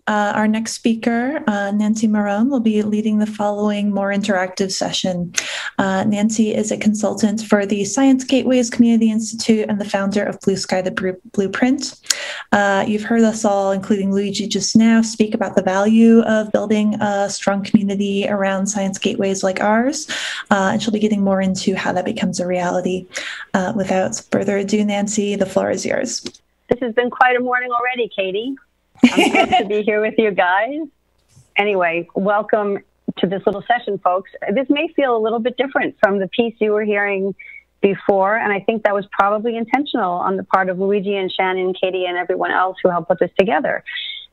Our next speaker, Nancy Maron, will be leading the following more interactive session. Nancy is a consultant for the Science Gateways Community Institute and the founder of Blue Sky the Blueprint. You've heard us all, including Luigi just now, speak about the value of building a strong community around science gateways like ours, and she'll be getting more into how that becomes a reality. Without further ado, Nancy, the floor is yours. This has been quite a morning already, Katie. I'm thrilled to be here with you guys. Anyway, welcome to this little session, folks. This may feel a little bit different from the piece you were hearing before, and I think that was probably intentional on the part of Luigi and Shannon, Katie, and everyone else who helped put this together.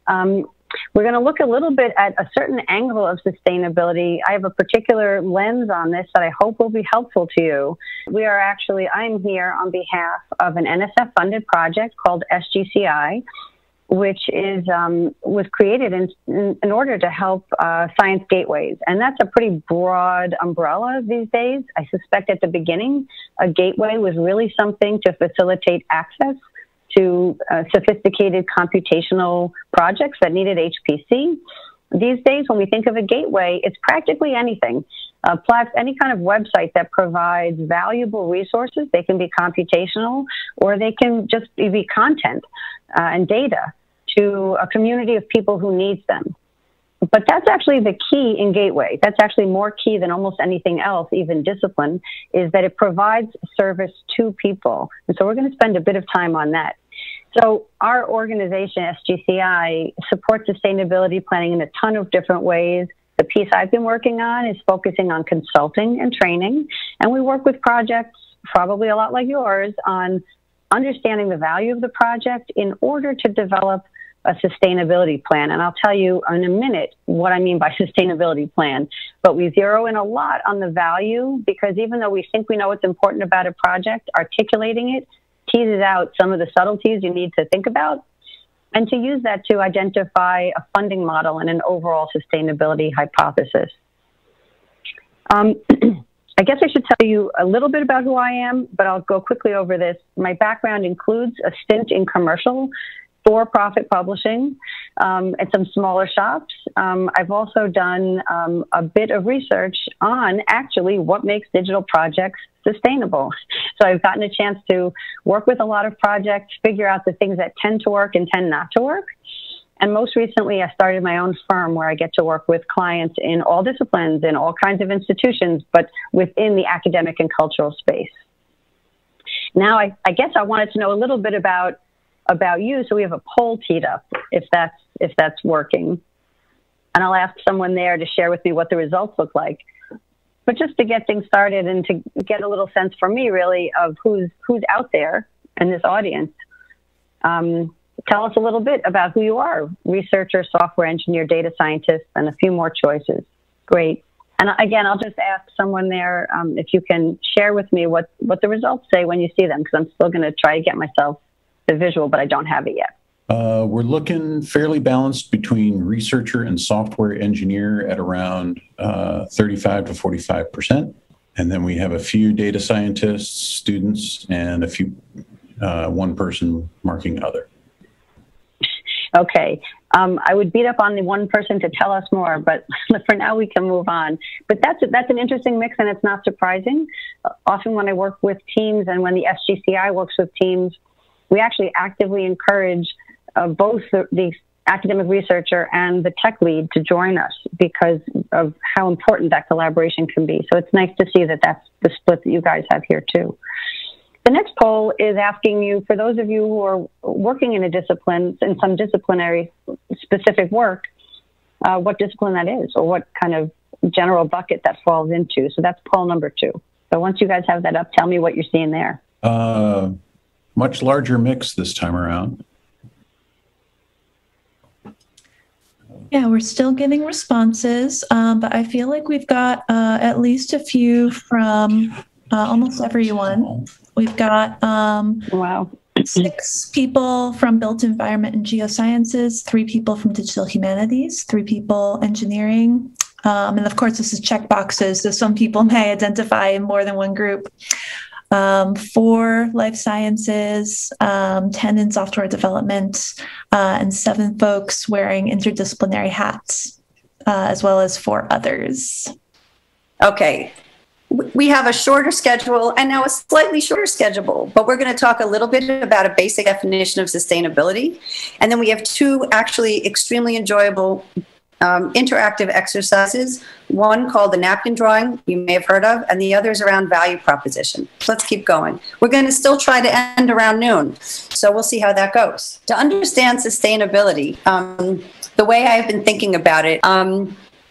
We're going to look a little bit at a certain angle of sustainability. I have a particular lens on this that I hope will be helpful to you. I'm here on behalf of an NSF-funded project called SGCI, which is was created in order to help science gateways. And that's a pretty broad umbrella these days. I suspect at the beginning, a gateway was really something to facilitate access to sophisticated computational projects that needed HPC. These days, when we think of a gateway, it's practically anything. Any kind of website that provides valuable resources. They can be computational, or they can just be content and data to a community of people who needs them. But that's actually the key in Gateway. That's actually more key than almost anything else, even discipline, is that it provides service to people. And so we're going to spend a bit of time on that. So our organization, SGCI, supports sustainability planning in a ton of different ways. The piece I've been working on is focusing on consulting and training. And we work with projects, probably a lot like yours, on understanding the value of the project in order to develop a sustainability plan. And I'll tell you in a minute what I mean by sustainability plan. But we zero in a lot on the value, because even though we think we know what's important about a project, articulating it teases out some of the subtleties you need to think about, and to use that to identify a funding model and an overall sustainability hypothesis. I guess I should tell you a little bit about who I am, but I'll go quickly over this. My background includes a stint in commercial for-profit publishing at some smaller shops. I've also done a bit of research on actually what makes digital projects sustainable. So I've gotten a chance to work with a lot of projects, figure out the things that tend to work and tend not to work. And most recently, I started my own firm where I get to work with clients in all disciplines, in all kinds of institutions, but within the academic and cultural space. Now, I guess I wanted to know a little bit about you. So we have a poll teed up, if that's working. And I'll ask someone there to share with me what the results look like. But just to get things started and to get a little sense for me, really, of who's out there in this audience, tell us a little bit about who you are: researcher, software engineer, data scientist, and a few more choices. Great. And again, I'll just ask someone there if you can share with me what the results say when you see them, because I'm still going to try to get myself the visual, but I don't have it yet. We're looking fairly balanced between researcher and software engineer at around 35 to 45%. And then we have a few data scientists, students, and a few, one person marking other. Okay. I would beat up on the one person to tell us more, but for now we can move on. But that's an interesting mix, and it's not surprising. Often when I work with teams and when the SGCI works with teams, we actually actively encourage both the academic researcher and the tech lead to join us because of how important that collaboration can be. So it's nice to see that that's the split that you guys have here too. The next poll is asking you, for those of you who are working in a discipline, in some disciplinary specific work, what discipline that is or what kind of general bucket that falls into. So that's poll number 2. So once you guys have that up, tell me what you're seeing there. Much larger mix this time around. Yeah, we're still getting responses, but I feel like we've got at least a few from almost everyone. We've got wow. 6 people from built environment and geosciences, 3 people from digital humanities, 3 people engineering. And of course, this is check boxes, so some people may identify in more than one group. 4 life sciences, 10 in software development, and 7 folks wearing interdisciplinary hats, as well as 4 others. Okay. We have a shorter schedule and now a slightly shorter schedule, but we're going to talk a little bit about a basic definition of sustainability. And then we have 2 actually extremely enjoyable interactive exercises, one called the napkin drawing, you may have heard of, and the other is around value proposition. So let's keep going. We're going to still try to end around noon, so we'll see how that goes. To understand sustainability, the way I've been thinking about it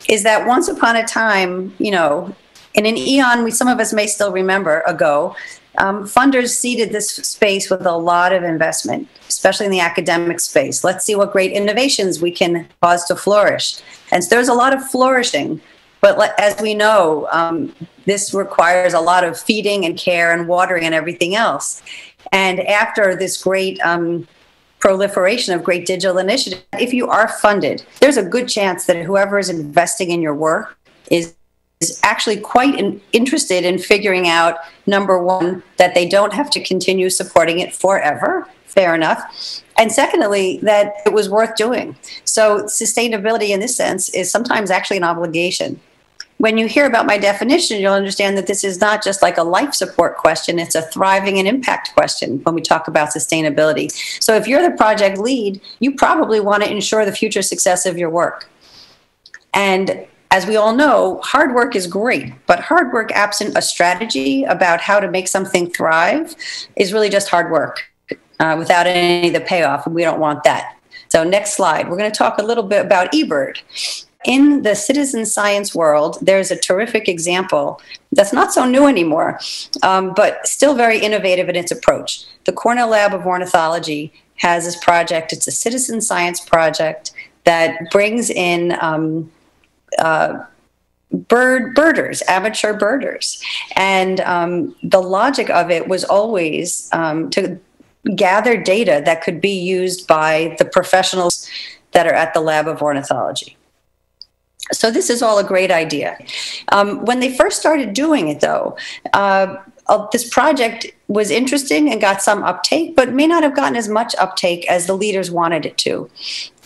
is that once upon a time, you know, in an eon, some of us may still remember ago, funders seeded this space with a lot of investment, especially in the academic space. Let's see what great innovations we can cause to flourish. And so there's a lot of flourishing, but as we know, this requires a lot of feeding and care and watering and everything else. And after this great proliferation of great digital initiatives, if you are funded, there's a good chance that whoever is investing in your work is actually quite interested in figuring out, number one, that they don't have to continue supporting it forever. Fair enough. And secondly, that it was worth doing. So sustainability in this sense is sometimes actually an obligation. When you hear about my definition, you'll understand that this is not just like a life support question, it's a thriving and impact question when we talk about sustainability. So if you're the project lead, you probably want to ensure the future success of your work. And as we all know, hard work is great, but hard work absent a strategy about how to make something thrive is really just hard work without any of the payoff, and we don't want that. So next slide, we're going to talk a little bit about eBird. In the citizen science world, there's a terrific example that's not so new anymore, but still very innovative in its approach. The Cornell Lab of Ornithology has this project. It's a citizen science project that brings in birders, amateur birders. And the logic of it was always to gather data that could be used by the professionals that are at the Lab of Ornithology. So this is all a great idea. When they first started doing it, though, this project was interesting and got some uptake, but may not have gotten as much uptake as the leaders wanted it to.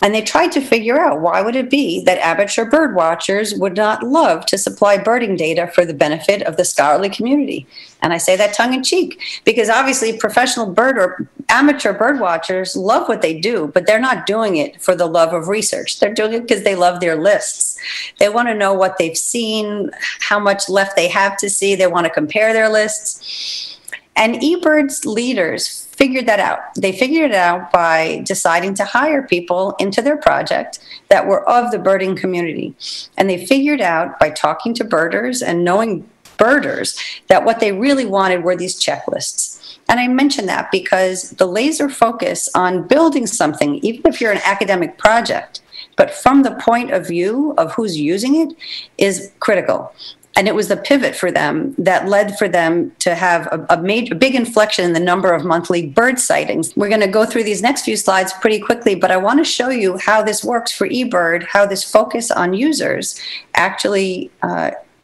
And they tried to figure out, why would it be that amateur bird watchers would not love to supply birding data for the benefit of the scholarly community? And I say that tongue in cheek, because obviously professional bird or amateur bird watchers love what they do, but they're not doing it for the love of research. They're doing it because they love their lists. They want to know what they've seen, how much left they have to see. They want to compare their lists. And eBird's leaders figured that out. They figured it out by deciding to hire people into their project that were of the birding community. And they figured out by talking to birders and knowing birders that what they really wanted were these checklists. And I mention that because the laser focus on building something, even if you're an academic project, but from the point of view of who's using it, is critical. And it was the pivot for them that led for them to have a big inflection in the number of monthly bird sightings. We're going to go through these next few slides pretty quickly, but I want to show you how this works for eBird, how this focus on users actually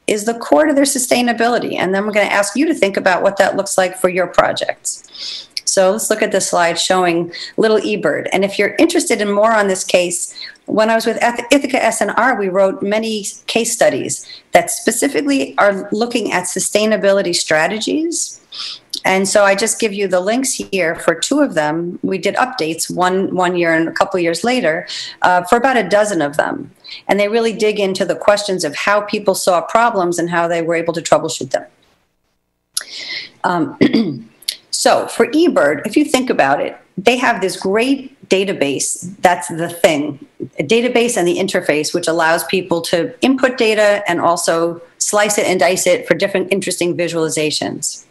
is the core to their sustainability. And then we're going to ask you to think about what that looks like for your projects. So let's look at the slide showing little eBird. And if you're interested in more on this case, when I was with Ithaca SNR, we wrote many case studies that specifically are looking at sustainability strategies. And so I just give you the links here for 2 of them. We did updates one year and a couple years later for about a dozen of them. And they really dig into the questions of how people saw problems and how they were able to troubleshoot them. So for eBird, if you think about it, they have this great database. That's the thing, a database and the interface, which allows people to input data and also slice it and dice it for different interesting visualizations.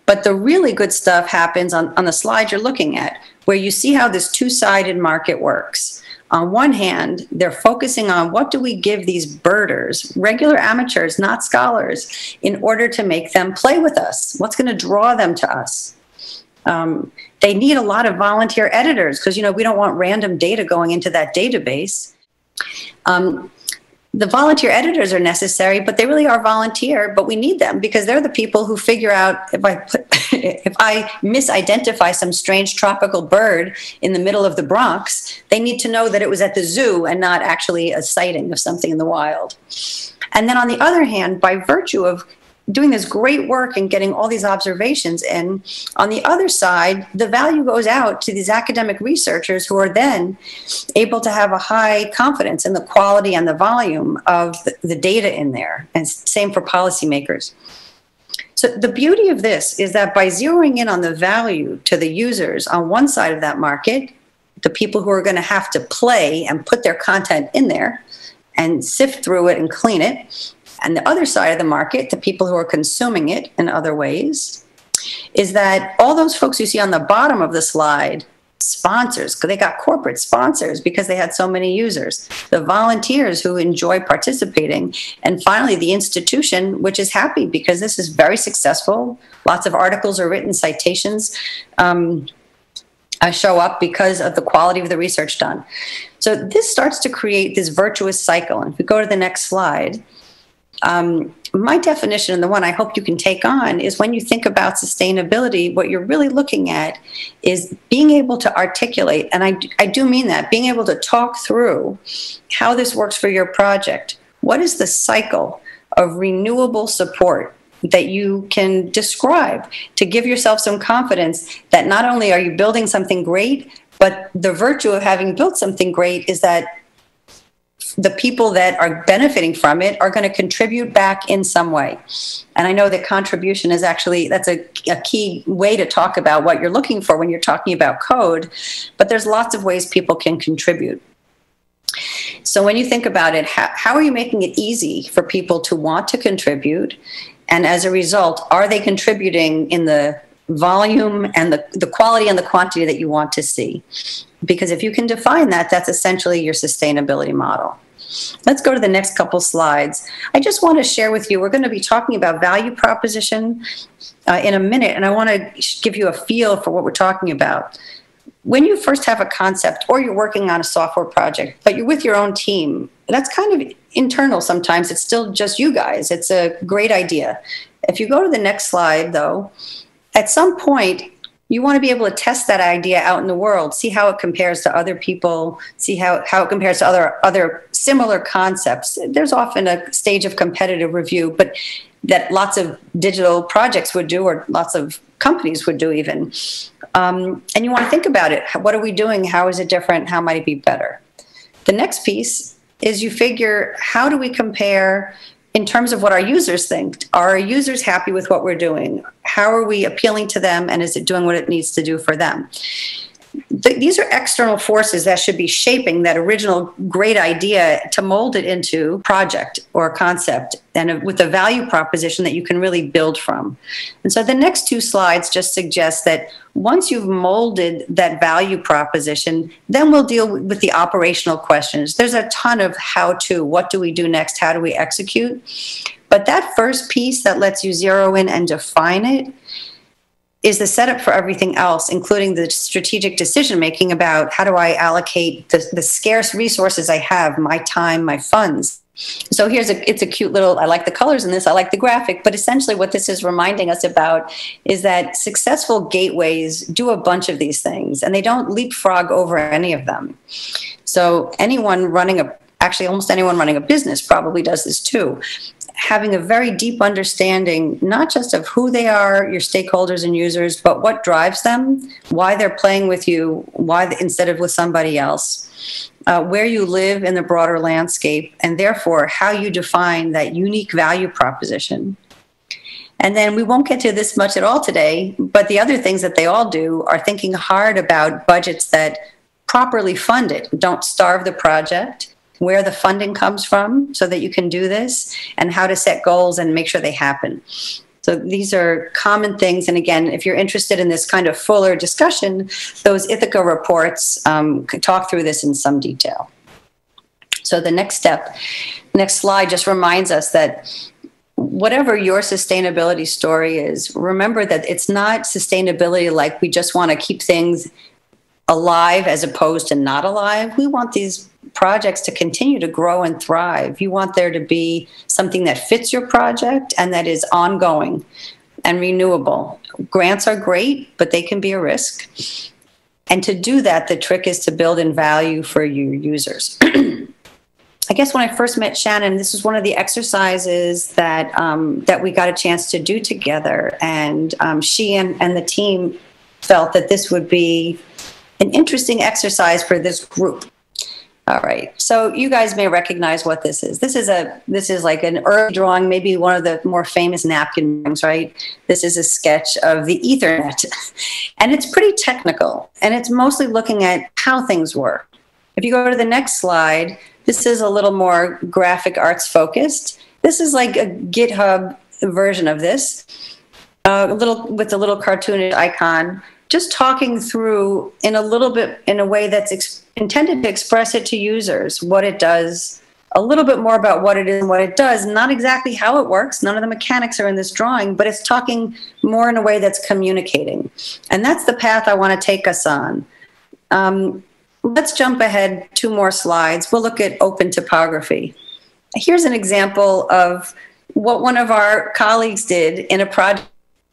But the really good stuff happens on the slide you're looking at, where you see how this two-sided market works. On one hand, they're focusing on what do we give these birders, regular amateurs, not scholars, in order to make them play with us? What's going to draw them to us? They need a lot of volunteer editors because, you know, we don't want random data going into that database. The volunteer editors are necessary, but they really are volunteer, but we need them because they're the people who figure out if I misidentify some strange tropical bird in the middle of the Bronx, they need to know that it was at the zoo and not actually a sighting of something in the wild. And then on the other hand, by virtue of doing this great work and getting all these observations in, on the other side, the value goes out to these academic researchers who are then able to have a high confidence in the quality and the volume of the data in there. And same for policymakers. So the beauty of this is that by zeroing in on the value to the users on one side of that market, the people who are going to have to play and put their content in there and sift through it and clean it, and the other side of the market, the people who are consuming it in other ways, is that all those folks you see on the bottom of the slide, sponsors, because they got corporate sponsors because they had so many users, the volunteers who enjoy participating, and finally the institution, which is happy because this is very successful. Lots of articles are written, citations show up because of the quality of the research done. So this starts to create this virtuous cycle. And if we go to the next slide, my definition, and the one I hope you can take on, is when you think about sustainability, what you're really looking at is being able to articulate, and I do mean that, being able to talk through how this works for your project. What is the cycle of renewable support that you can describe to give yourself some confidence that not only are you building something great, but the virtue of having built something great is that the people that are benefiting from it are going to contribute back in some way. And I know that contribution is actually, that's a key way to talk about what you're looking for when you're talking about code, but there's lots of ways people can contribute. So when you think about it, how are you making it easy for people to want to contribute? And as a result, are they contributing in the volume and the quality and the quantity that you want to see? Because if you can define that, that's essentially your sustainability model. Let's go to the next couple slides. I just want to share with you, we're going to be talking about value proposition in a minute, and I want to give you a feel for what we're talking about. When you first have a concept or you're working on a software project, but you're with your own team, that's kind of internal sometimes. It's still just you guys. It's a great idea. If you go to the next slide, though, at some point, you want to be able to test that idea out in the world, see how it compares to other people, see how it compares to other similar concepts. There's often a stage of competitive review, but that lots of digital projects would do, or lots of companies would do even. And you want to think about it. What are we doing? How is it different? How might it be better? The next piece is you figure, how do we compare in terms of what our users think? Are our users happy with what we're doing? How are we appealing to them, and is it doing what it needs to do for them? These are external forces that should be shaping that original great idea to mold it into project or concept, and with a value proposition that you can really build from. And so the next two slides just suggest that once you've molded that value proposition, then we'll deal with the operational questions. There's a ton of how-to, what do we do next, how do we execute? But that first piece that lets you zero in and define it is the setup for everything else, including the strategic decision-making about how do I allocate the scarce resources I have, my time, my funds. So it's a cute little, I like the colors in this, I like the graphic, but essentially what this is reminding us about is that successful gateways do a bunch of these things, and they don't leapfrog over any of them. So actually almost anyone running a business probably does this too. Having a very deep understanding, not just of who they are, your stakeholders and users, but what drives them, why they're playing with you, instead of with somebody else, where you live in the broader landscape, and therefore how you define that unique value proposition. And then we won't get to this much at all today, but the other things that they all do are thinking hard about budgets that properly fund it, don't starve the project, where the funding comes from so that you can do this, and how to set goals and make sure they happen. So these are common things. And again, if you're interested in this kind of fuller discussion, those Ithaca reports could talk through this in some detail. So the next slide just reminds us that whatever your sustainability story is, remember that it's not sustainability like we just want to keep things alive as opposed to not alive. We want these projects to continue to grow and thrive. You want there to be something that fits your project and that is ongoing and renewable. Grants are great, but they can be a risk. And to do that, the trick is to build in value for your users. I guess when I first met Shannon, this was one of the exercises that that we got a chance to do together, and she and the team felt that this would be an interesting exercise for this group. All right, so you guys may recognize what this is. This is like an early drawing, maybe one of the more famous napkin drawings, right? This is a sketch of the Ethernet, and it's pretty technical, and it's mostly looking at how things work. If you go to the next slide, this is a little more graphic arts focused. This is like a GitHub version of this, with a little cartoonish icon, just talking through in a way that's intended to express it to users, what it does, a little bit more about what it is and what it does, not exactly how it works. None of the mechanics are in this drawing, but it's talking more in a way that's communicating. And that's the path I want to take us on. Let's jump ahead 2 more slides. We'll look at open topography. Here's an example of what one of our colleagues did in a project.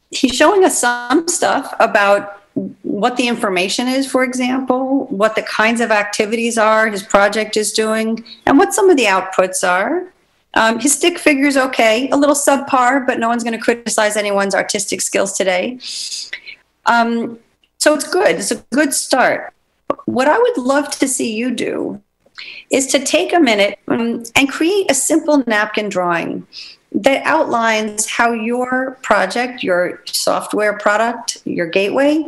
He's showing us some stuff about what the information is, for example, what the kinds of activities are his project is doing, and what some of the outputs are. His stick figure's okay, a little subpar, but no one's going to criticize anyone's artistic skills today. So it's good. It's a good start. What I would love to see you do is to take a minute and create a simple napkin drawing that outlines how your project, your software product, your gateway,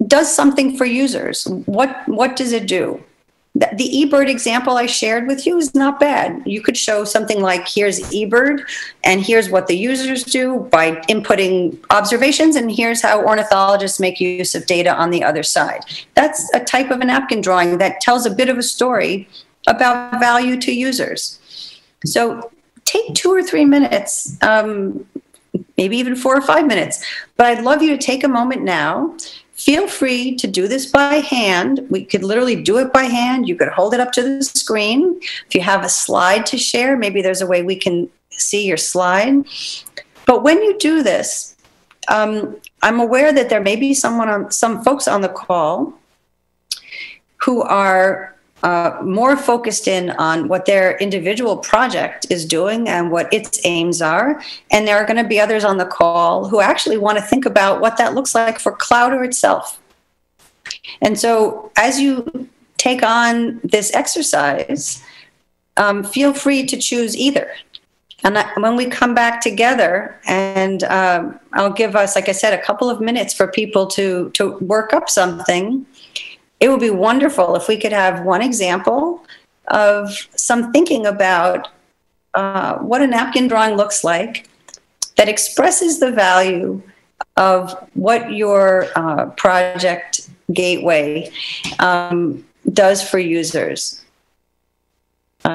does something for users. What does it do? The eBird example I shared with you is not bad. You could show something like, here's eBird, and here's what the users do by inputting observations, and here's how ornithologists make use of data on the other side. That's a type of a napkin drawing that tells a bit of a story about value to users. So take 2 or 3 minutes, maybe even 4 or 5 minutes, but I'd love you to take a moment now. Feel free to do this by hand. We could literally do it by hand. You could hold it up to the screen. If you have a slide to share, maybe there's a way we can see your slide. But when you do this, I'm aware that there may be some folks on the call who are more focused in on what their individual project is doing and what its aims are. And there are going to be others on the call who actually want to think about what that looks like for Clowder itself. And so as you take on this exercise, feel free to choose either. And when we come back together, and I'll give us, like I said, a couple of minutes for people to work up something. It would be wonderful if we could have one example of some thinking about what a napkin drawing looks like that expresses the value of what your project gateway does for users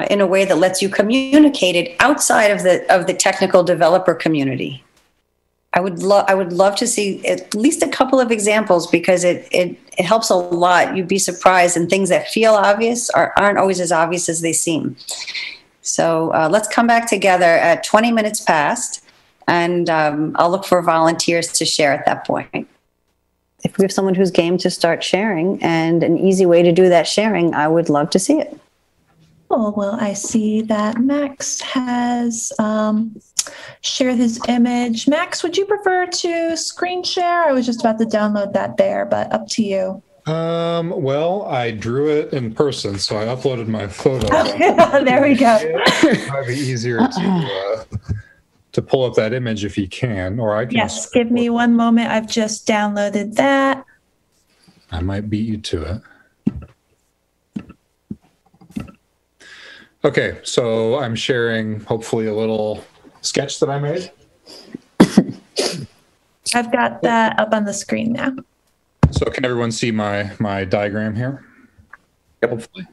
in a way that lets you communicate it outside of the technical developer community. I would love to see at least a couple of examples, because it helps a lot. You'd be surprised, and things that feel obvious aren't always as obvious as they seem. So let's come back together at 20 minutes past, and I'll look for volunteers to share at that point. If we have someone who's game to start sharing, and an easy way to do that sharing, I would love to see it. Oh, well, I see that Max has shared his image. Max, would you prefer to screen share? I was just about to download that there, but up to you. Well, I drew it in person, so I uploaded my photo. There we go. It might be easier to pull up that image if you can, or I can. Yes, give me one moment. I've just downloaded that. I might beat you to it. Okay, so I'm sharing hopefully a little sketch that I made. I've got that up on the screen now. So can everyone see my diagram here? Yep. Hopefully.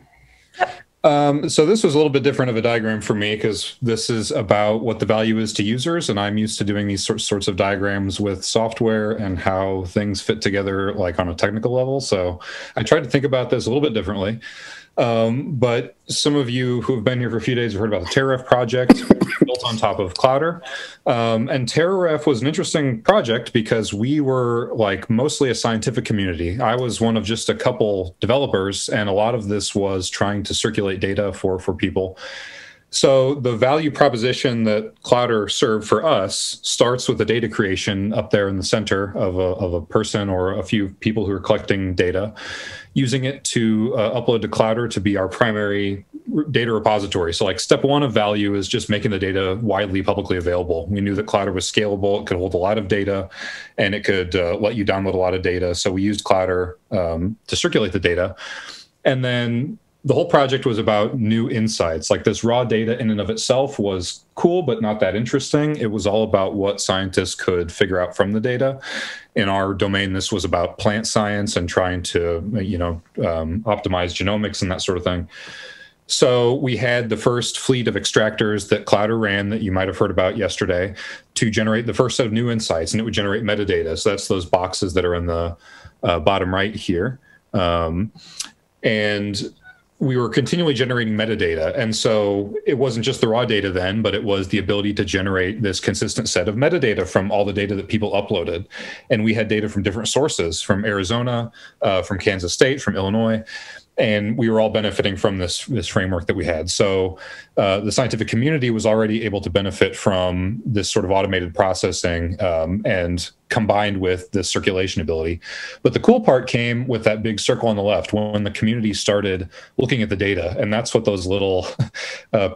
So this was a little bit different of a diagram for me, because this is about what the value is to users, and I'm used to doing these sorts of diagrams with software and how things fit together, like on a technical level. So I tried to think about this a little bit differently. But some of you who have been here for a few days have heard about the TerraRef project built on top of Clowder. And TerraRef was an interesting project because we were like mostly a scientific community. I was one of just a couple developers, and a lot of this was trying to circulate data for people. So the value proposition that Clowder served for us starts with the data creation up there in the center of a person or a few people who are collecting data, using it to upload to Clowder to be our primary data repository. So like step one of value is just making the data widely publicly available. We knew that Clowder was scalable. It could hold a lot of data, and it could let you download a lot of data. So we used Clowder to circulate the data. And then the whole project was about new insights. Like this raw data in and of itself was cool, but not that interesting. It was all about what scientists could figure out from the data. In our domain, this was about plant science and trying to, optimize genomics and that sort of thing. So we had the first fleet of extractors that Clowder ran that you might have heard about yesterday to generate the first set of new insights, and it would generate metadata. So that's those boxes that are in the bottom right here. And we were continually generating metadata. And so it wasn't just the raw data then, but it was the ability to generate this consistent set of metadata from all the data that people uploaded. And we had data from different sources, from Arizona, from Kansas State, from Illinois. And we were all benefiting from this framework that we had. So the scientific community was already able to benefit from this sort of automated processing and combined with this circulation ability. But the cool part came with that big circle on the left when the community started looking at the data. And that's what those little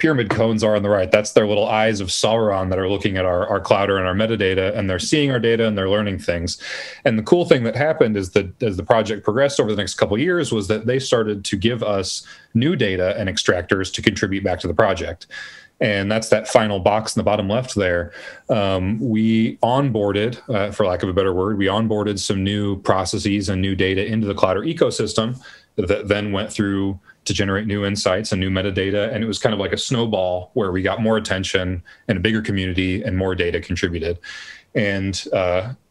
pyramid cones are on the right. That's their little eyes of Sauron that are looking at our Clowder and our metadata, and they're seeing our data and they're learning things. And the cool thing that happened is that as the project progressed over the next couple of years was that they started to give us new data and extractors to contribute back to the project. And that's that final box in the bottom left there. We onboarded, for lack of a better word, we onboarded some new processes and new data into the Clowder ecosystem that then went through to generate new insights and new metadata. And it was kind of like a snowball where we got more attention and a bigger community and more data contributed. And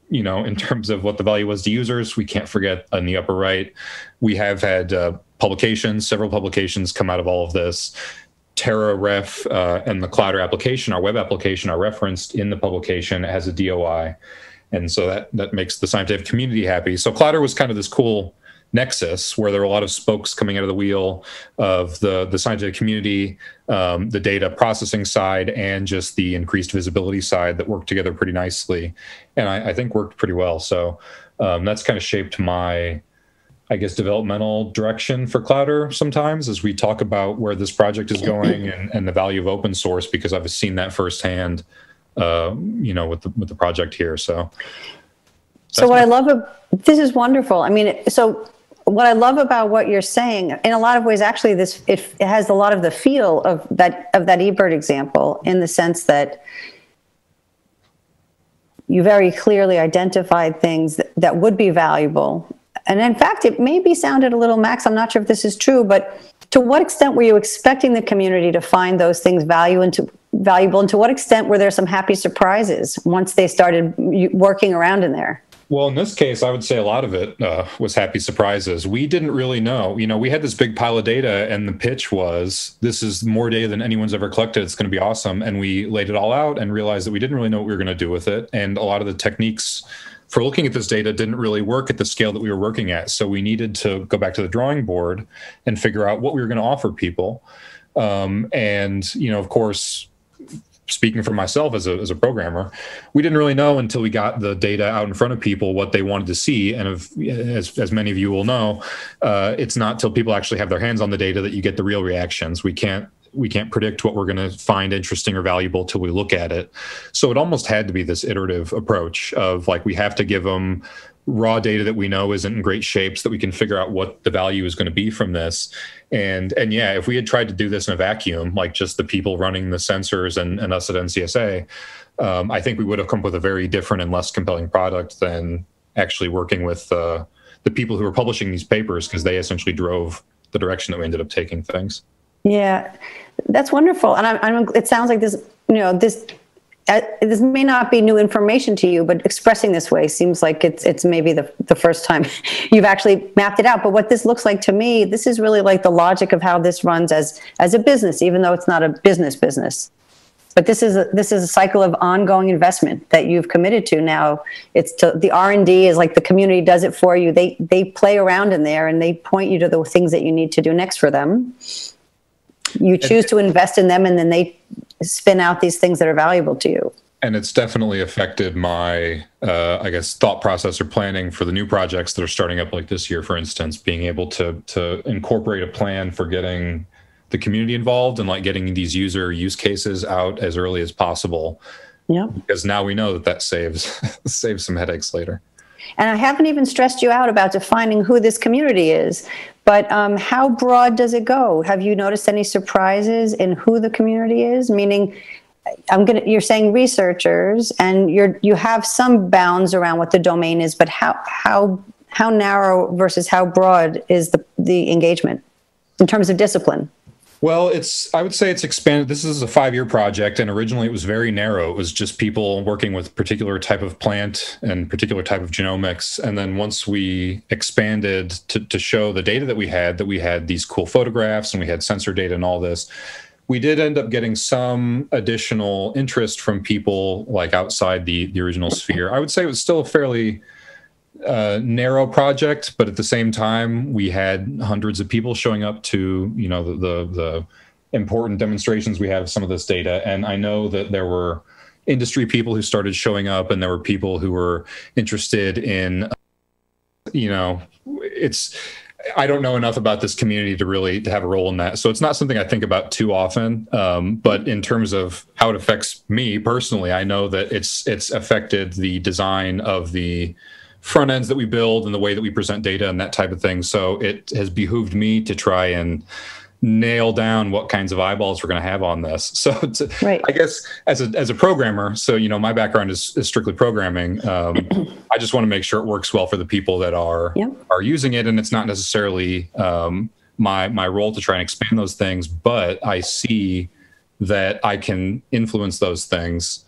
in terms of what the value was to users, we can't forget on the upper right, we have had several publications come out of all of this. TerraRef and the Clowder application, our web application, are referenced in the publication as a DOI. And so that makes the scientific community happy. So Clowder was kind of this cool nexus where there were a lot of spokes coming out of the wheel of the scientific community, the data processing side, and just the increased visibility side that worked together pretty nicely. And I think worked pretty well. So that's kind of shaped my, developmental direction for Clowder sometimes as we talk about where this project is going and the value of open source, because I've seen that firsthand, with the project here. So what I love, this is wonderful. I mean, so what I love about what you're saying, in a lot of ways, actually, it has a lot of the feel of that eBird example, in the sense that you very clearly identified things that would be valuable. And in fact, it maybe sounded a little, Max, I'm not sure if this is true, but to what extent were you expecting the community to find those things valuable, and to what extent were there some happy surprises once they started working around in there? Well, in this case, I would say a lot of it was happy surprises. We didn't really know. We had this big pile of data, and the pitch was, this is more data than anyone's ever collected. It's going to be awesome. And we laid it all out and realized that we didn't really know what we were going to do with it. And a lot of the techniques for looking at this data didn't really work at the scale that we were working at. So we needed to go back to the drawing board and figure out what we were going to offer people. Of course, speaking for myself as a programmer, we didn't really know until we got the data out in front of people what they wanted to see. And as many of you will know, it's not till people actually have their hands on the data that you get the real reactions. We can't predict what we're going to find interesting or valuable till we look at it. So it almost had to be this iterative approach of like, we have to give them raw data that we know isn't in great shape so that we can figure out what the value is going to be from this. And yeah, if we had tried to do this in a vacuum, like just the people running the sensors and us at NCSA, I think we would have come up with a very different and less compelling product than actually working with the people who were publishing these papers, because they essentially drove the direction that we ended up taking things. Yeah, that's wonderful. And it sounds like this, this may not be new information to you, but expressing this way seems like it's maybe the first time you've actually mapped it out. But what this looks like to me, this is really like the logic of how this runs as a business, even though it's not a business. But this is a cycle of ongoing investment that you've committed to. Now the R&D is like the community does it for you. They play around in there and they point you to the things that you need to do next for them. You choose to invest in them, and then they spin out these things that are valuable to you. And it's definitely affected my, I guess, thought process or planning for the new projects that are starting up like this year, for instance, being able to incorporate a plan for getting the community involved and like getting these user use cases out as early as possible. Yeah. Because now we know that saves some headaches later. And I haven't even stressed you out about defining who this community is, but how broad does it go? Have you noticed any surprises in who the community is? Meaning, you're saying researchers, and you have some bounds around what the domain is, but how narrow versus how broad is the engagement in terms of discipline? Well, I would say it's expanded. This is a 5-year project, and originally it was very narrow. It was just people working with particular type of plant and particular type of genomics. And then once we expanded to show the data that we had these cool photographs and we had sensor data and all this, we did end up getting some additional interest from people like outside the original sphere. I would say it was still a fairly narrow project, but at the same time, we had hundreds of people showing up to, the important demonstrations we had of some of this data. And I know that there were industry people who started showing up, and there were people who were interested in, I don't know enough about this community to have a role in that. So it's not something I think about too often. But in terms of how it affects me personally, I know that it's affected the design of the front ends that we build and the way that we present data and that type of thing. So it has behooved me to try and nail down what kinds of eyeballs we're going to have on this. So right. I guess as a programmer, so, my background is strictly programming. I just want to make sure it works well for the people that are using it. And it's not necessarily my role to try and expand those things, but I see that I can influence those things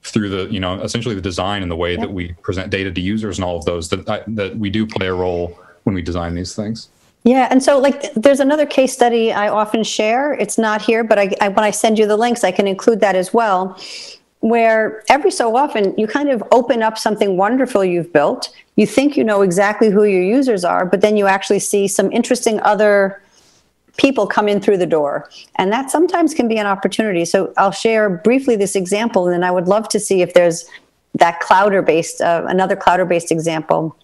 through the, essentially the design and the way that we present data to users and all of those, that we do play a role when we design these things. Yeah, and so there's another case study I often share. It's not here, but when I send you the links, I can include that as well, where every so often you kind of open up something wonderful you've built. You think you know exactly who your users are, but then you actually see some interesting other people come in through the door. And that sometimes can be an opportunity. So I'll share briefly this example, and then I would love to see if there's that Clowder-based, another Clowder-based example.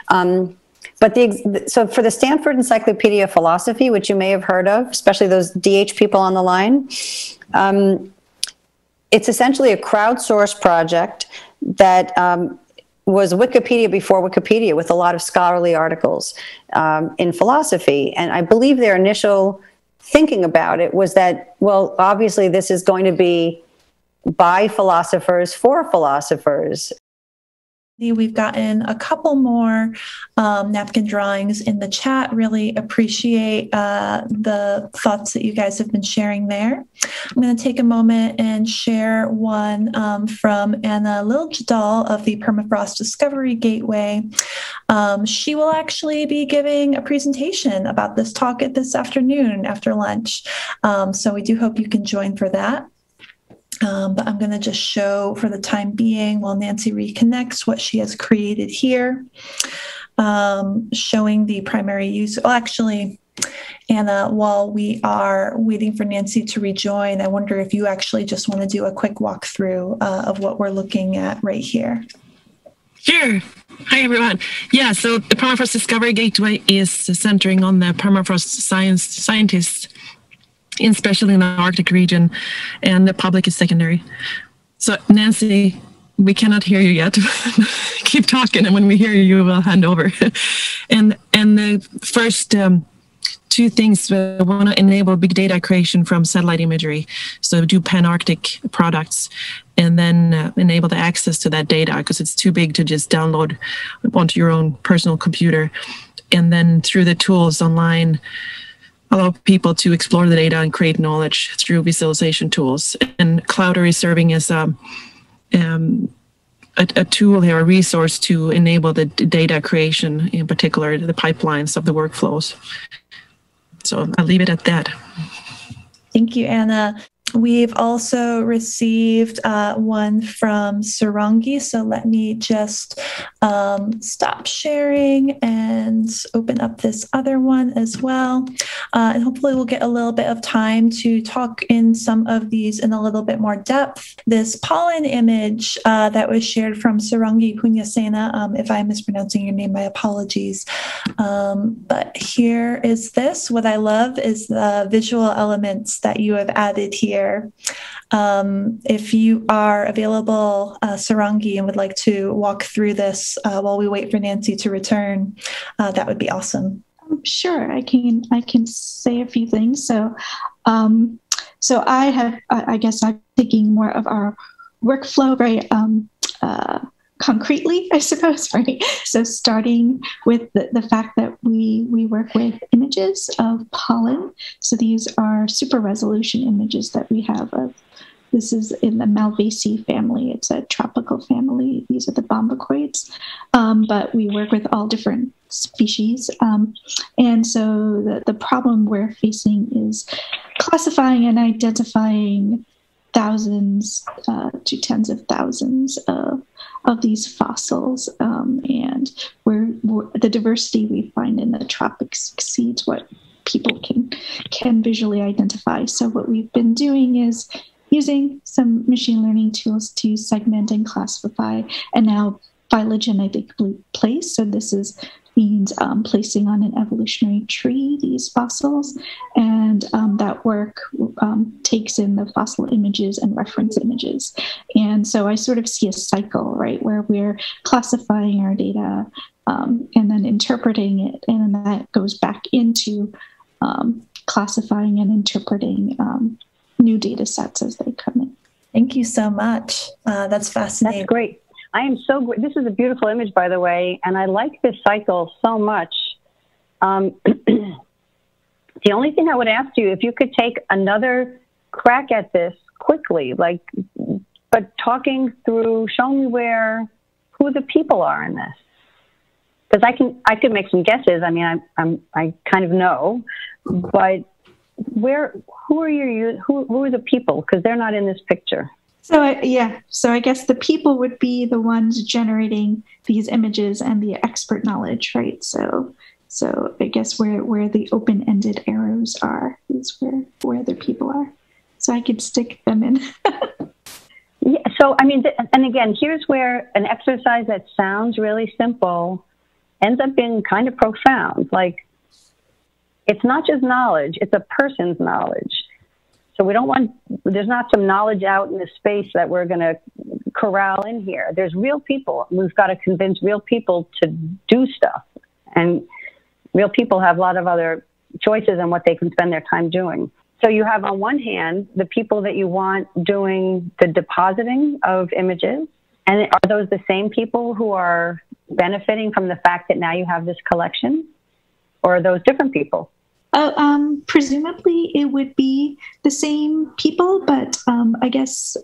So for the Stanford Encyclopedia of Philosophy, which you may have heard of, especially those DH people on the line, it's essentially a crowdsourced project that was Wikipedia before Wikipedia, with a lot of scholarly articles in philosophy. And I believe their initial thinking about it was that, well, obviously this is going to be by philosophers for philosophers. We've gotten a couple more napkin drawings in the chat. Really appreciate the thoughts that you guys have been sharing there. I'm going to take a moment and share one from Anna Liljadal of the Permafrost Discovery Gateway. She will actually be giving a presentation about this talk this afternoon after lunch. So we do hope you can join for that. But I'm going to just show for the time being while Nancy reconnects what she has created here, showing the primary use. Well, actually, Anna, while we are waiting for Nancy to rejoin, I wonder if you actually just want to do a quick walkthrough of what we're looking at right here. Sure. Hi, everyone. Yeah, so the Permafrost Discovery Gateway is centering on the permafrost scientists, especially in the Arctic region, and the public is secondary. So Nancy, we cannot hear you yet. Keep talking, and when we hear you, we'll hand over. And the first two things, we want to enable big data creation from satellite imagery. So do pan-Arctic products, and then enable the access to that data, because it's too big to just download onto your own personal computer. And then through the tools online, allow people to explore the data and create knowledge through visualization tools. And Clowder is serving as a tool here, a resource to enable the data creation, in particular the pipelines of the workflows. So I'll leave it at that. Thank you, Anna. We've also received one from Sarangi. So let me just stop sharing and open up this other one as well. And hopefully we'll get a little bit of time to talk in some of these in a little bit more depth. This pollen image that was shared from Sarangi Punyasena, if I'm mispronouncing your name, my apologies. But here is this. What I love is the visual elements that you have added here. If you are available, Sarangi, and would like to walk through this while we wait for Nancy to return, that would be awesome. Sure, I can say a few things. So I guess I'm taking more of our workflow, right? Concretely, I suppose, right? So starting with the fact that we work with images of pollen. So these are super resolution images that we have of, this is in the Malvaceae family. It's a tropical family. These are the bombicoids. But we work with all different species. And so the problem we're facing is classifying and identifying thousands to tens of thousands of these fossils, and the diversity we find in the tropics exceeds what people can visually identify. So what we've been doing is using some machine learning tools to segment and classify, and now phylogenetically place. So this means placing on an evolutionary tree these fossils, and that work takes in the fossil images and reference images. And so I sort of see a cycle, right, where we're classifying our data and then interpreting it, and then that goes back into classifying and interpreting new data sets as they come in. Thank you so much. That's fascinating. That's great. I am so great. This is a beautiful image, by the way, and I like this cycle so much. The only thing I would ask you, if you could take another crack at this quickly, but talking through, show me who the people are in this, because I could make some guesses. I mean, I kind of know, but who are the people? Because they're not in this picture. So I guess the people would be the ones generating these images and the expert knowledge, right? So I guess where the open-ended arrows are is where the people are. So I could stick them in. Yeah. So I mean, and again, here's where an exercise that sounds really simple ends up being kind of profound. Like, it's not just knowledge; it's a person's knowledge. So there's not some knowledge out in the space that we're going to corral in here. There's real people. We've got to convince real people to do stuff. And real people have a lot of other choices on what they can spend their time doing. So you have, on one hand, the people that you want doing the depositing of images. And are those the same people who are benefiting from the fact that now you have this collection? Or are those different people? Presumably it would be the same people, but I guess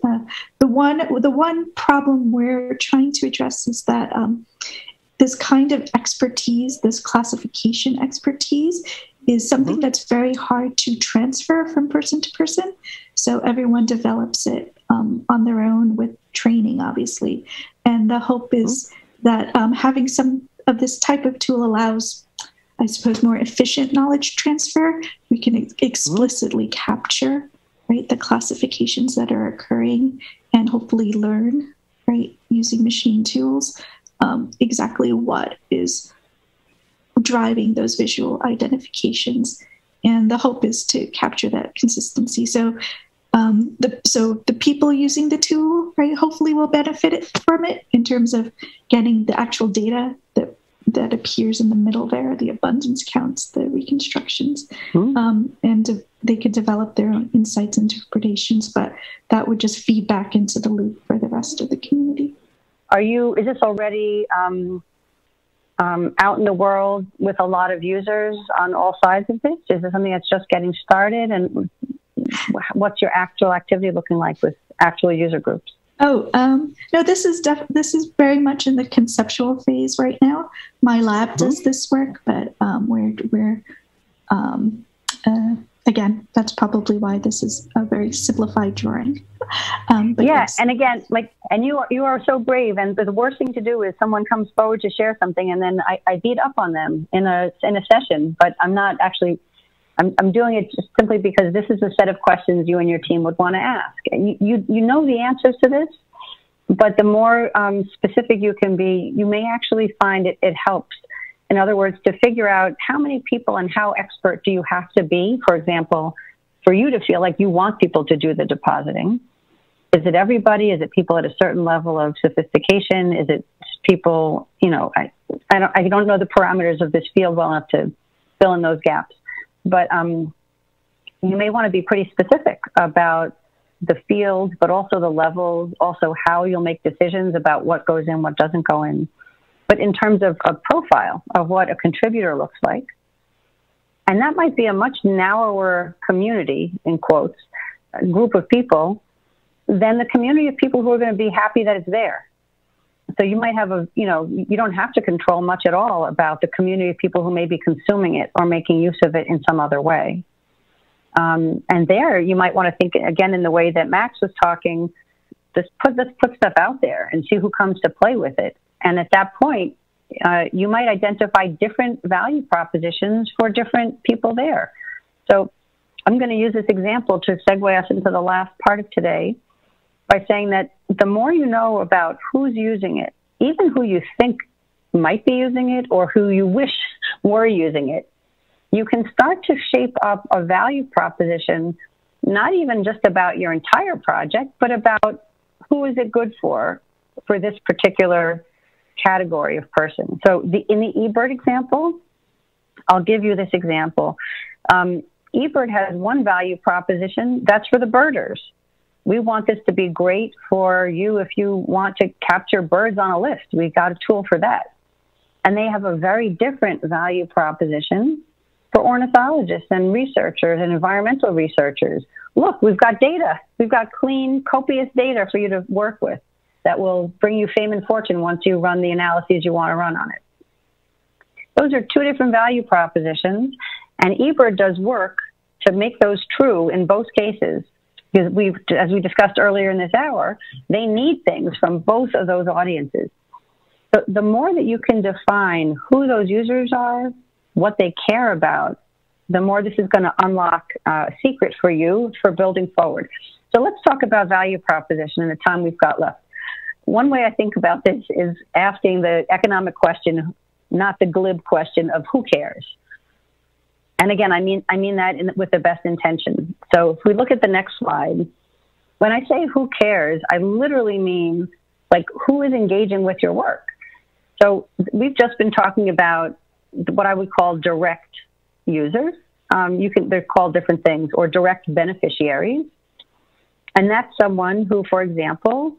the one problem we're trying to address is that this kind of expertise, this classification expertise, is something that's very hard to transfer from person to person. So everyone develops it on their own with training, obviously. And the hope is that having some of this type of tool allows, I suppose, more efficient knowledge transfer. We can explicitly capture, right, the classifications that are occurring and hopefully learn, right, using machine tools, exactly what is driving those visual identifications. And the hope is to capture that consistency. So the people using the tool, right, hopefully will benefit from it in terms of getting the actual data that appears in the middle there, the abundance counts, the reconstructions, and they could develop their own insights and interpretations, but that would just feed back into the loop for the rest of the community. Is this already out in the world with a lot of users on all sides of this? Is it something that's just getting started? And what's your actual activity looking like with actual user groups? Oh, no, this is very much in the conceptual phase right now. My lab does this work, but we're again, that's probably why this is a very simplified drawing. But yeah, yes. And again, and you are so brave. And the worst thing to do is someone comes forward to share something, and then I beat up on them in a session. But I'm not actually. I'm doing it just simply because this is a set of questions you and your team would want to ask. And you know the answers to this, but the more specific you can be, you may actually find it helps. In other words, to figure out how many people and how expert do you have to be, for example, for you to feel like you want people to do the depositing. Is it everybody? Is it people at a certain level of sophistication? Is it people, I don't know the parameters of this field well enough to fill in those gaps. But you may want to be pretty specific about the field, but also the levels, also how you'll make decisions about what goes in, what doesn't go in. But in terms of a profile of what a contributor looks like, and that might be a much narrower community, in quotes, a group of people, than the community of people who are going to be happy that it's there. So you might have you don't have to control much at all about the community of people who may be consuming it or making use of it in some other way. And there you might want to think, again, in the way that Max was talking, let's put stuff out there and see who comes to play with it. And at that point, you might identify different value propositions for different people there. So I'm going to use this example to segue us into the last part of today by saying that the more you know about who's using it, even who you think might be using it or who you wish were using it, you can start to shape up a value proposition, not even just about your entire project, but about who is it good for this particular category of person. So in the eBird example, I'll give you this example. eBird has one value proposition, that's for the birders. We want this to be great for you if you want to capture birds on a list. We've got a tool for that. And they have a very different value proposition for ornithologists and researchers and environmental researchers. Look, we've got data. We've got clean, copious data for you to work with that will bring you fame and fortune once you run the analyses you want to run on it. Those are two different value propositions, and eBird does work to make those true in both cases. Because as we discussed earlier in this hour, they need things from both of those audiences. So the more that you can define who those users are, what they care about, the more this is going to unlock a secret for you for building forward. So let's talk about value proposition in the time we've got left. One way I think about this is asking the economic question, not the glib question of who cares. And again, I mean that with the best intention. So if we look at the next slide, when I say who cares, I literally mean like who is engaging with your work. So we've just been talking about what I would call direct users. They're called different things, or direct beneficiaries. And that's someone who, for example,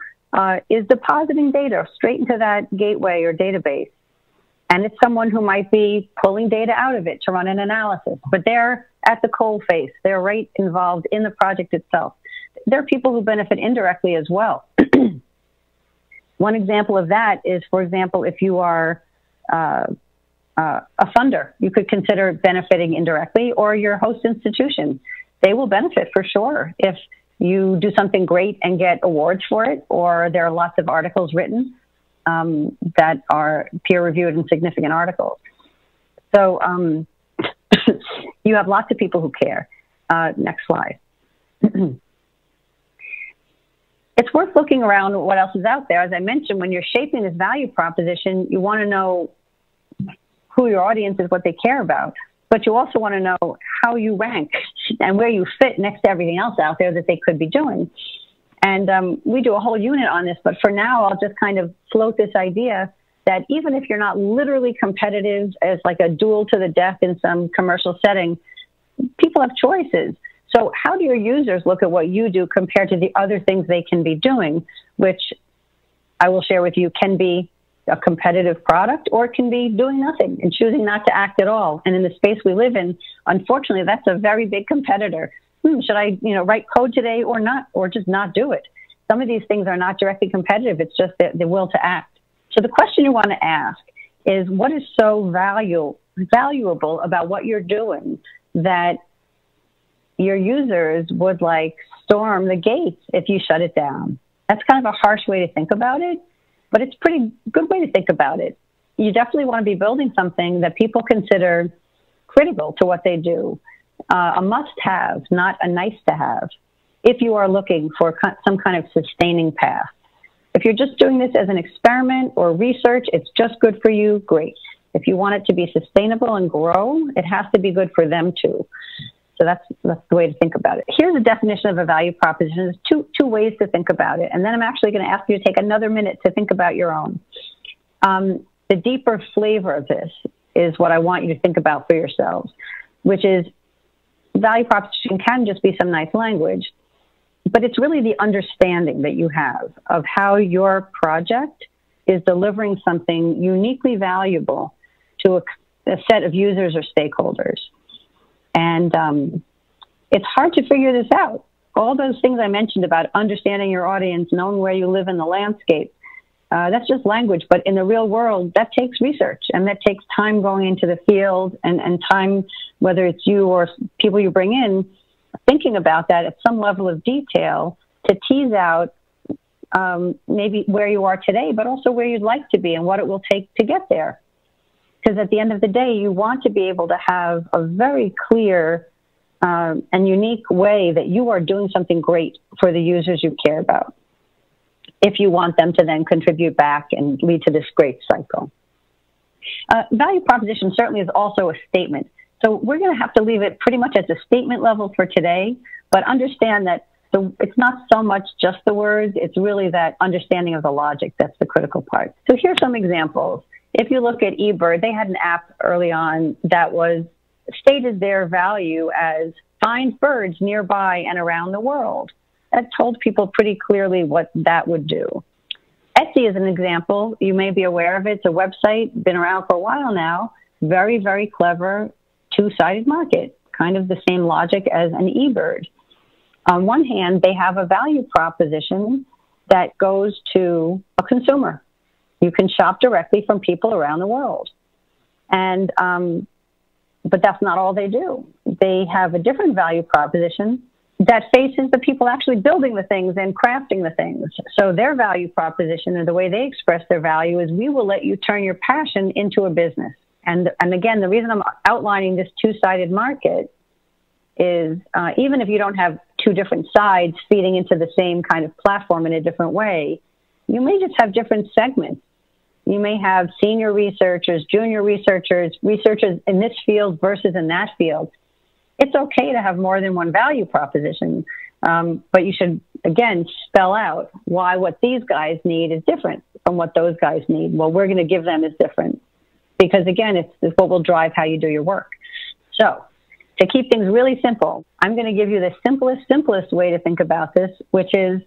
is depositing data straight into that gateway or database. And it's someone who might be pulling data out of it to run an analysis, but they're at the coal face. They're right involved in the project itself. There are people who benefit indirectly as well. One example of that is, for example, if you are a funder, you could consider benefiting indirectly, or your host institution. They will benefit for sure if you do something great and get awards for it, or there are lots of articles written that are peer-reviewed and significant articles. So you have lots of people who care. Next slide. It's worth looking around at what else is out there. As I mentioned, when you're shaping this value proposition, you want to know who your audience is, what they care about, but you also want to know how you rank and where you fit next to everything else out there that they could be doing. And we do a whole unit on this, but for now, I'll just kind of float this idea that even if you're not literally competitive as like a duel to the death in some commercial setting, people have choices. So how do your users look at what you do compared to the other things they can be doing, which I will share with you can be a competitive product, or it can be doing nothing and choosing not to act at all. And in the space we live in, unfortunately, that's a very big competitor. Should I, write code today or not, or just not do it? Some of these things are not directly competitive. It's just the will to act. So the question you want to ask is, what is so valuable about what you're doing that your users would storm the gates if you shut it down? That's kind of a harsh way to think about it, but it's a pretty good way to think about it. You definitely want to be building something that people consider critical to what they do, a must-have, not a nice-to-have, if you are looking for some kind of sustaining path. If you're just doing this as an experiment or research, it's just good for you, great. If you want it to be sustainable and grow, it has to be good for them too. So that's the way to think about it. Here's a definition of a value proposition. There's two ways to think about it. And then I'm actually going to ask you to take another minute to think about your own. The deeper flavor of this is what I want you to think about for yourselves, which is value proposition can just be some nice language, but it's really the understanding that you have of how your project is delivering something uniquely valuable to a set of users or stakeholders. And it's hard to figure this out. All those things I mentioned about understanding your audience, knowing where you live in the landscape, that's just language. But in the real world, that takes research, and that takes time going into the field and time, whether it's you or people you bring in, thinking about that at some level of detail to tease out maybe where you are today, but also where you'd like to be and what it will take to get there. Because at the end of the day, you want to be able to have a very clear and unique way that you are doing something great for the users you care about, if you want them to then contribute back and lead to this great cycle. Value proposition certainly is also a statement. So we're going to have to leave it pretty much at the statement level for today, but understand that it's not so much just the words, it's really that understanding of the logic that's the critical part. So here's some examples. If you look at eBird, they had an app early on that was stated their value as find birds nearby and around the world. That told people pretty clearly what that would do. Etsy is an example. You may be aware of it. It's a website, been around for a while now. Very, very clever, two-sided market, kind of the same logic as an eBird. On one hand, they have a value proposition that goes to a consumer. You can shop directly from people around the world. And, but that's not all they do. They have a different value proposition that faces the people actually building the things and crafting the things. So their value proposition and the way they express their value is, we will let you turn your passion into a business. And again, the reason I'm outlining this two-sided market is even if you don't have two different sides feeding into the same kind of platform in a different way, you may just have different segments. You may have senior researchers, junior researchers, researchers in this field versus in that field. It's okay to have more than one value proposition, but you should, again, spell out why what these guys need is different from what those guys need. What we're going to give them is different. Because, again, it's what will drive how you do your work. So to keep things really simple, I'm going to give you the simplest way to think about this, which is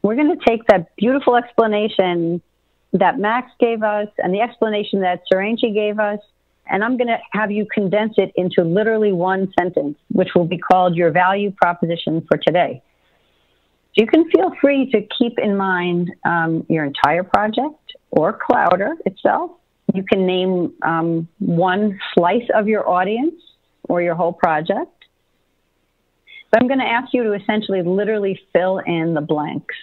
we're going to take that beautiful explanation that Max gave us and the explanation that Sarangi gave us, and I'm going to have you condense it into literally one sentence, which will be called your value proposition for today. You can feel free to keep in mind your entire project or Clowder itself. You can name one slice of your audience or your whole project. But I'm going to ask you to essentially literally fill in the blanks.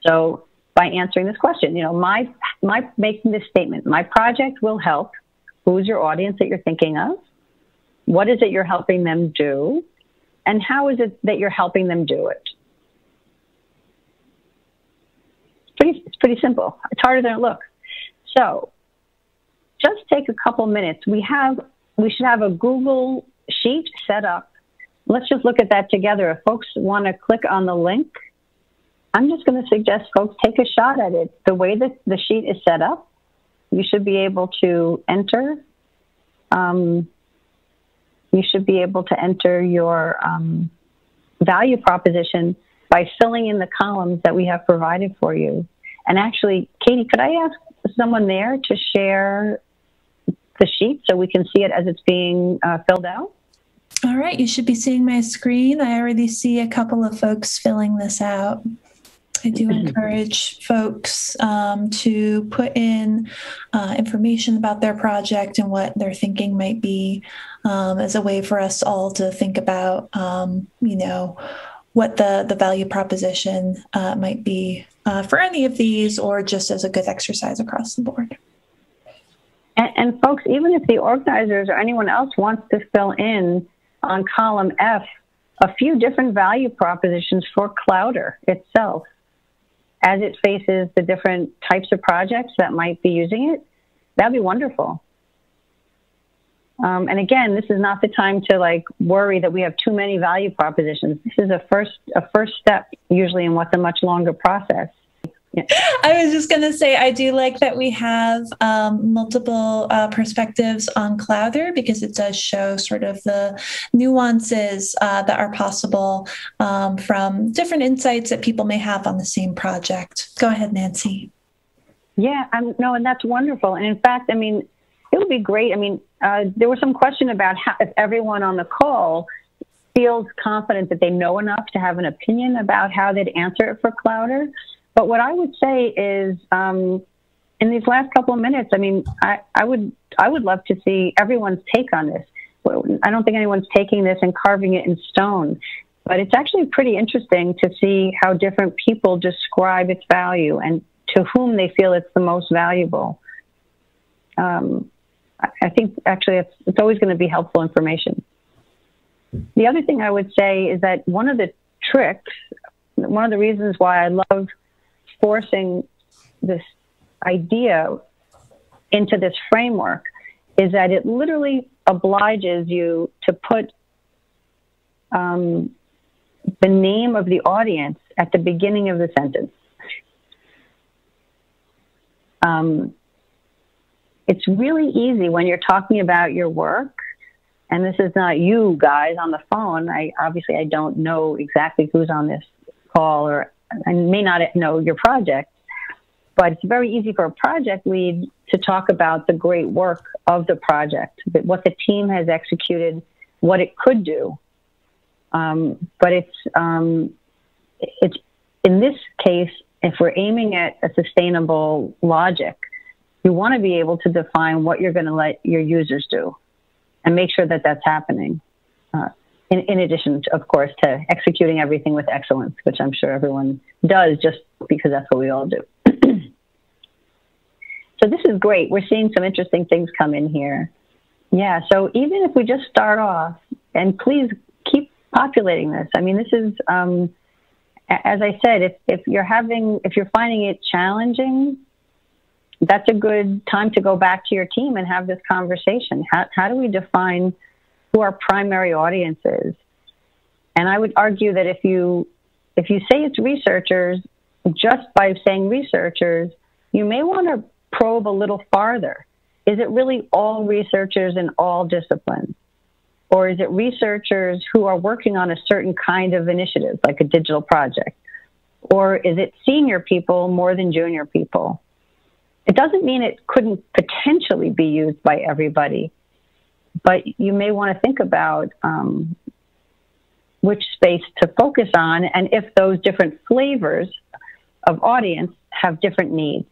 So by answering this question, my making this statement, my project will help. Who's your audience that you're thinking of? What is it you're helping them do? And how is it that you're helping them do it? It's pretty simple. It's harder than it looks. So just take a couple minutes. We should have a Google sheet set up. Let's just look at that together. If folks want to click on the link, I'm just going to suggest folks take a shot at it. The way that the sheet is set up, you should be able to enter. You should be able to enter your value proposition by filling in the columns that we have provided for you. And actually, Katie, could I ask someone there to share the sheet so we can see it as it's being filled out? All right, you should be seeing my screen. I already see a couple of folks filling this out. I do encourage folks to put in information about their project and what their thinking might be as a way for us all to think about, what the value proposition might be for any of these, or just as a good exercise across the board. And folks, even if the organizers or anyone else wants to fill in on column F a few different value propositions for Clowder itself, as it faces the different types of projects that might be using it, that'd be wonderful. And again, this is not the time to worry that we have too many value propositions. This is a first step, usually in what's a much longer process. Yeah. I was just going to say, I do like that we have multiple perspectives on Clowder, because it does show sort of the nuances that are possible from different insights that people may have on the same project. Go ahead, Nancy. Yeah, no, and that's wonderful. And in fact, it would be great. There was some question about if everyone on the call feels confident that they know enough to have an opinion about how they'd answer it for Clowder. But what I would say is, in these last couple of minutes, I would love to see everyone's take on this. I don't think anyone's taking this and carving it in stone, but it's actually pretty interesting to see how different people describe its value and to whom they feel it's the most valuable. I think actually it's always going to be helpful information. The other thing I would say is that one of the tricks, one of the reasons why I love forcing this idea into this framework is that it literally obliges you to put the name of the audience at the beginning of the sentence. It's really easy when you're talking about your work, and this is not you guys on the phone. I don't know exactly who's on this call, or I may not know your project, but it's very easy for a project lead to talk about the great work of the project, what the team has executed, what it could do. But it's in this case, if we're aiming at a sustainable logic, you want to be able to define what you're going to let your users do and make sure that that's happening. In addition, of course, to executing everything with excellence, which I'm sure everyone does just because that's what we all do. So this is great. We're seeing some interesting things come in here. Yeah, so even if we just start off, and please keep populating this. This is, as I said, if you're finding it challenging, that's a good time to go back to your team and have this conversation. How do we define who our primary audience is? And I would argue that if you say it's researchers, just by saying researchers, you may want to probe a little farther. Is it really all researchers in all disciplines? Or is it researchers who are working on a certain kind of initiative, like a digital project? Or is it senior people more than junior people? It doesn't mean it couldn't potentially be used by everybody, but you may want to think about which space to focus on, and if those different flavors of audience have different needs.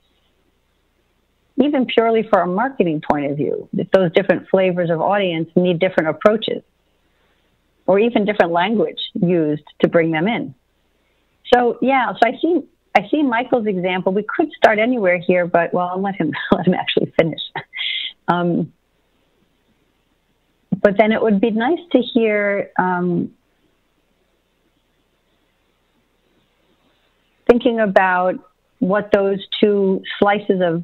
Even purely for a marketing point of view, if those different flavors of audience need different approaches, or even different language used to bring them in. So yeah, so I see Michael's example. We could start anywhere here, but well, I'll let him actually finish. But then it would be nice to hear thinking about what those two slices of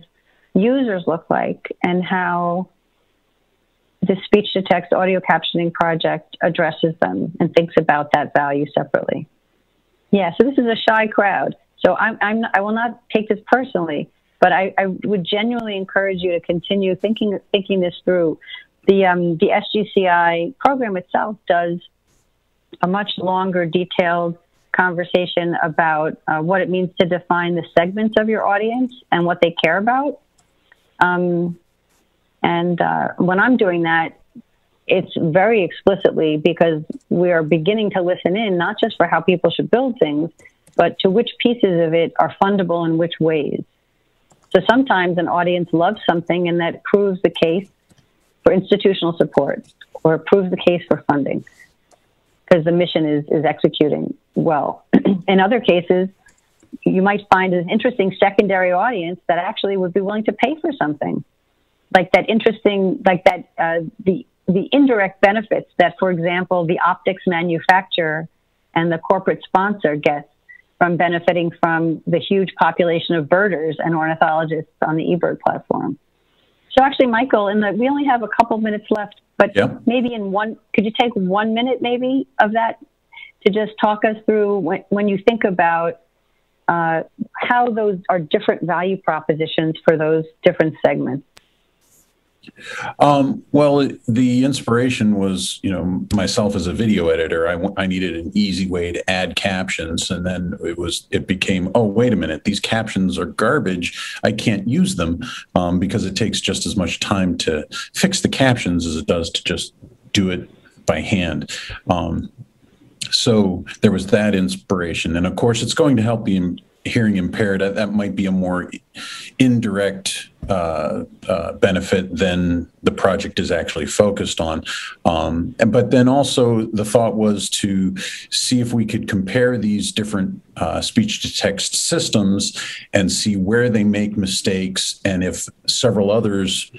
users look like and how the speech-to-text audio captioning project addresses them and thinks about that value separately. Yeah, so this is a shy crowd. So I will not take this personally, but I would genuinely encourage you to continue thinking this through. The SGCI program itself does a much longer, detailed conversation about what it means to define the segments of your audience and what they care about. When I'm doing that, it's very explicitly because we are beginning to listen in, not just for how people should build things, but to which pieces of it are fundable in which ways. So sometimes an audience loves something and that proves the case for institutional support or proves the case for funding because the mission is executing well. In other cases, you might find an interesting secondary audience that actually would be willing to pay for something like that the indirect benefits that, for example, the optics manufacturer and the corporate sponsor gets from benefiting from the huge population of birders and ornithologists on the eBird platform. So actually, Michael, we only have a couple minutes left, but maybe could you take 1 minute maybe of that to just talk us through when you think about how those are different value propositions for those different segments? Well, the inspiration was, myself as a video editor, I needed an easy way to add captions. And then it became, oh, wait a minute, these captions are garbage. I can't use them because it takes just as much time to fix the captions as it does to just do it by hand. So there was that inspiration. And of course, it's going to help the hearing impaired. That might be a more indirect benefit than the project is actually focused on. But then also the thought was to see if we could compare these different speech-to-text systems and see where they make mistakes, and if several others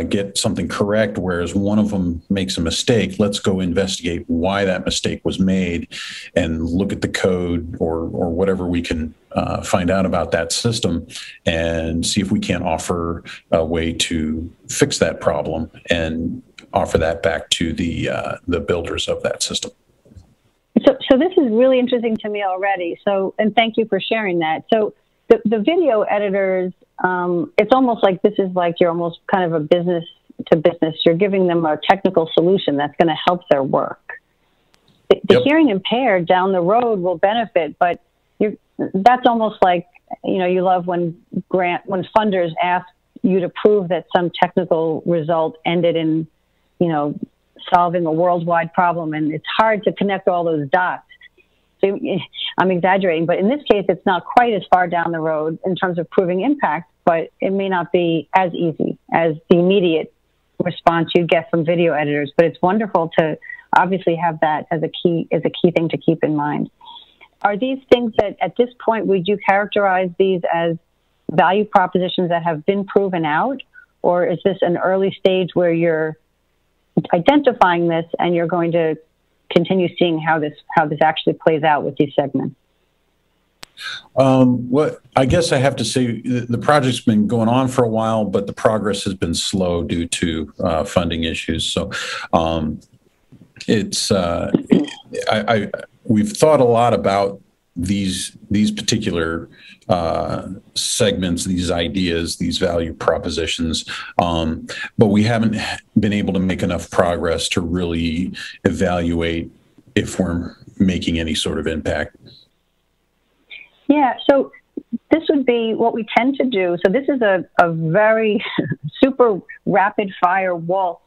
get something correct, whereas one of them makes a mistake, let's go investigate why that mistake was made and look at the code or whatever we can find out about that system and see if we can't offer a way to fix that problem and offer that back to the builders of that system. So this is really interesting to me already. And thank you for sharing that. So the video editors, it's almost like this is like you're almost kind of a business to business. You're giving them a technical solution that's going to help their work. The hearing impaired down the road will benefit, but that's almost like, you love when funders ask you to prove that some technical result ended in, solving a worldwide problem, and it's hard to connect all those dots. So I'm exaggerating, but in this case, it's not quite as far down the road in terms of proving impact, but it may not be as easy as the immediate response you get from video editors. But it's wonderful to obviously have that as a key thing to keep in mind. Are these things that at this point, would you characterize these as value propositions that have been proven out? Or is this an early stage where you're identifying this and you're going to continue seeing how this actually plays out with these segments? Well, I guess I have to say the project's been going on for a while, but the progress has been slow due to funding issues. So we've thought a lot about these particular segments, these ideas, these value propositions, but we haven't been able to make enough progress to really evaluate if we're making any sort of impact. Yeah, so this would be what we tend to do. So this is a very super rapid fire waltz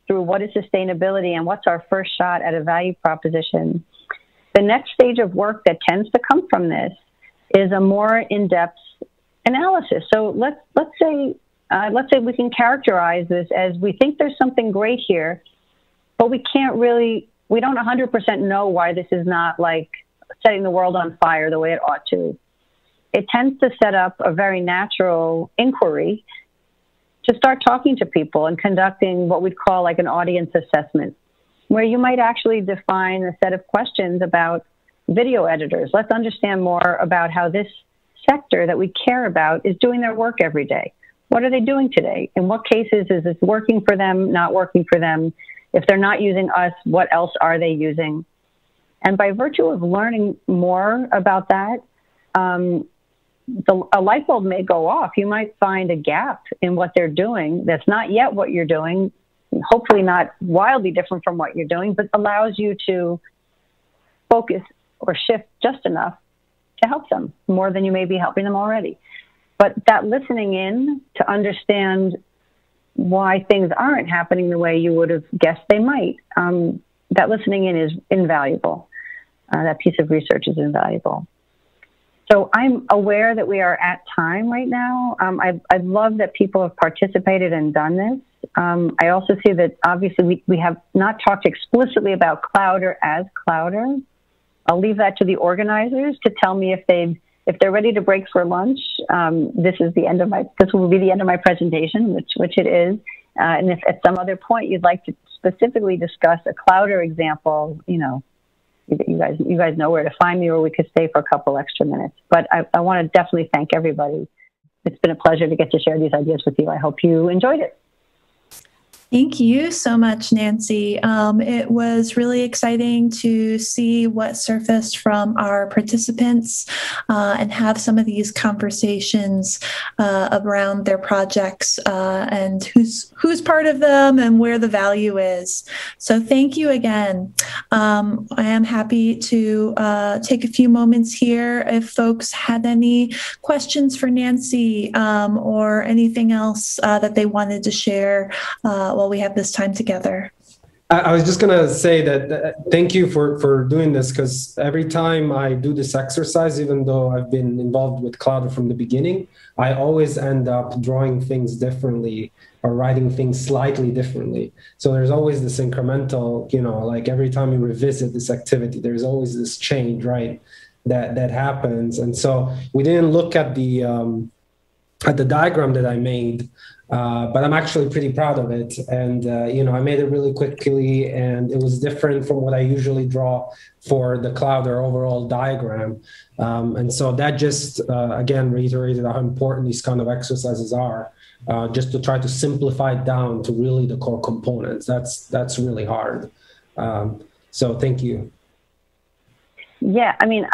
through what is sustainability and what's our first shot at a value proposition. The next stage of work that tends to come from this is a more in-depth analysis. So let's say we can characterize this as we think there's something great here, but we don't 100% know why this is not like setting the world on fire the way it ought to. It tends to set up a very natural inquiry to start talking to people and conducting what we'd call like an audience assessment, where you might actually define a set of questions about video editors. Let's understand more about how this sector that we care about is doing their work every day. What are they doing today? In what cases is this working for them, not working for them? If they're not using us, what else are they using? And by virtue of learning more about that, a light bulb may go off. You might find a gap in what they're doing that's not yet what you're doing, hopefully not wildly different from what you're doing, but allows you to focus or shift just enough to help them more than you may be helping them already. But that listening in to to understand why things aren't happening the way you would have guessed they might. That listening in is invaluable. That piece of research is invaluable. So I'm aware that we are at time right now. I love that people have participated and done this. I also see that obviously we have not talked explicitly about Clowder as Clowder. I'll leave that to the organizers to tell me if they're ready to break for lunch. This will be the end of my presentation, which it is. And if at some other point you'd like to specifically discuss a Clowder example, you guys know where to find me, or we could stay for a couple extra minutes. But I want to definitely thank everybody. It's been a pleasure to get to share these ideas with you. I hope you enjoyed it. Thank you so much, Nancy. It was really exciting to see what surfaced from our participants and have some of these conversations around their projects and who's part of them and where the value is. So thank you again. I am happy to take a few moments here if folks had any questions for Nancy or anything else that they wanted to share while we have this time together. I was just going to say that thank you for doing this, because every time I do this exercise, even though I've been involved with Clowder from the beginning, I always end up drawing things differently or writing things slightly differently. So there's always this incremental, like every time you revisit this activity, there's always this change, right, that happens. And so we didn't look at the diagram that I made, but I'm actually pretty proud of it. And, I made it really quickly, and it was different from what I usually draw for the Clowder overall diagram. And so that just, again, reiterated how important these kind of exercises are, just to try to simplify it down to really the core components. That's really hard. So thank you. Yeah, I mean,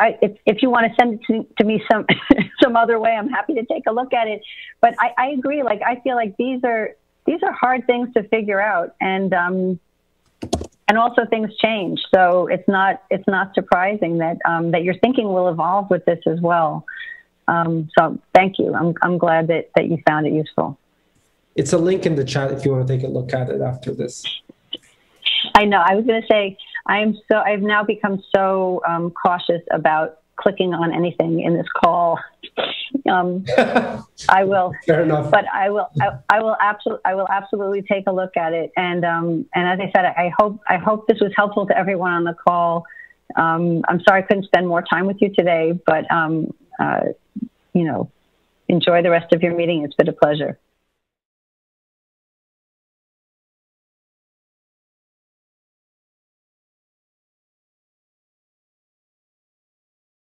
if you want to send it to me some other way, I'm happy to take a look at it. But I agree. Like, I feel like these are hard things to figure out, and also things change. So it's not surprising that that your thinking will evolve with this as well. So thank you. I'm glad that you found it useful. It's a link in the chat if you want to take a look at it after this. I know. I was going to say, I've now become so cautious about clicking on anything in this call. I will, fair enough. But I will absolutely take a look at it. And as I said, I hope this was helpful to everyone on the call. I'm sorry I couldn't spend more time with you today, but enjoy the rest of your meeting. It's been a pleasure.